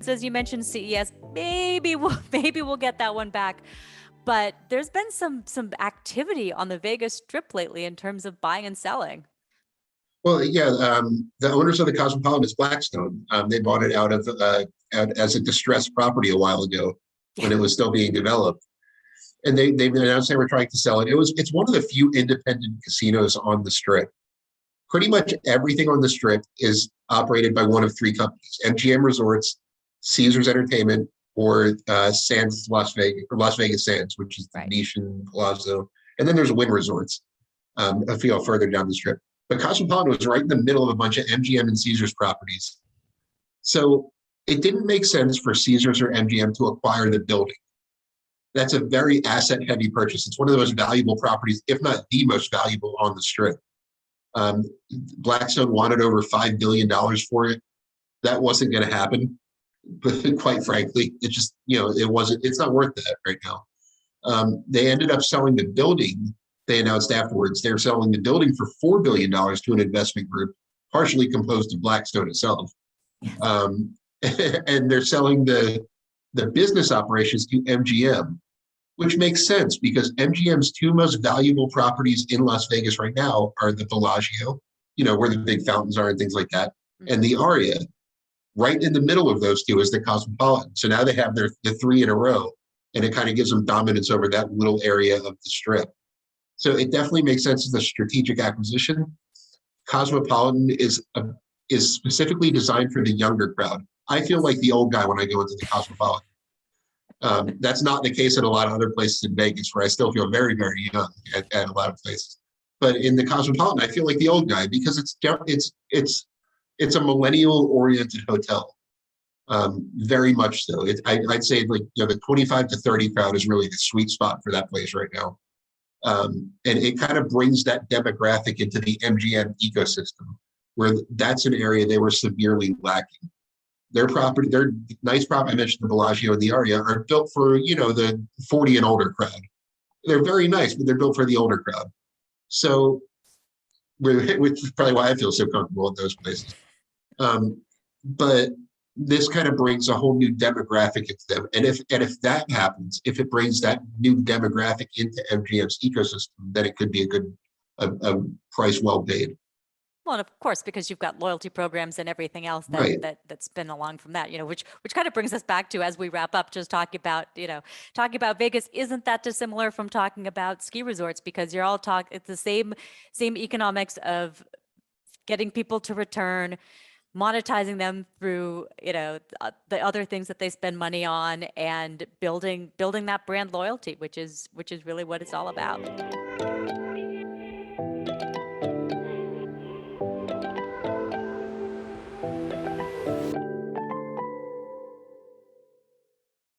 conference, as you mentioned, CES. Maybe we'll get that one back. But there's been some activity on the Vegas Strip lately in terms of buying and selling. Well, yeah, the owners of the Cosmopolitan is Blackstone. They bought it out as a distressed property a while ago when it was still being developed, and they've announced they were trying to sell it. It's one of the few independent casinos on the Strip. Pretty much everything on the Strip is operated by one of three companies: MGM Resorts, Caesars Entertainment, or Sands Las Vegas, or Las Vegas Sands, which is the Venetian Palazzo, and then there's Wynn Resorts, a few further down the Strip. But Cosmopolitan was right in the middle of a bunch of MGM and Caesars properties. So it didn't make sense for Caesars or MGM to acquire the building. That's a very asset-heavy purchase. It's one of the most valuable properties, if not the most valuable on the Strip. Blackstone wanted over $5 billion for it. That wasn't going to happen. But quite frankly, it just, it's not worth that right now. They ended up selling the building. They announced afterwards they're selling the building for $4 billion to an investment group, partially composed of Blackstone itself. And they're selling the business operations to MGM, which makes sense because MGM's two most valuable properties in Las Vegas right now are the Bellagio, where the big fountains are and things like that, and the Aria. Right in the middle of those two is the Cosmopolitan. So now they have the three in a row, and it kind of gives them dominance over that little area of the Strip. So it definitely makes sense as a strategic acquisition. Cosmopolitan is specifically designed for the younger crowd. I feel like the old guy when I go into the Cosmopolitan. That's not the case at a lot of other places in Vegas, where I still feel very, very young at a lot of places. But in the Cosmopolitan, I feel like the old guy because it's a millennial-oriented hotel, very much so. I'd say the 25 to 30 crowd is really the sweet spot for that place right now. And it kind of brings that demographic into the MGM ecosystem, where that's an area they were severely lacking. Their nice property, I mentioned the Bellagio and the Aria, are built for, the 40 and older crowd. They're very nice, but they're built for the older crowd. So, which is probably why I feel so comfortable at those places. But this kind of brings a whole new demographic into them. And if that happens, if it brings that new demographic into MGM's ecosystem, then it could be a price well paid. Well, and of course, because you've got loyalty programs and everything else that's been along from that, which kind of brings us back to, as we wrap up, just talking about Vegas. Isn't that dissimilar from talking about ski resorts? Because you're all it's the same economics of getting people to return, monetizing them through, the other things that they spend money on, and building that brand loyalty, which is really what it's all about.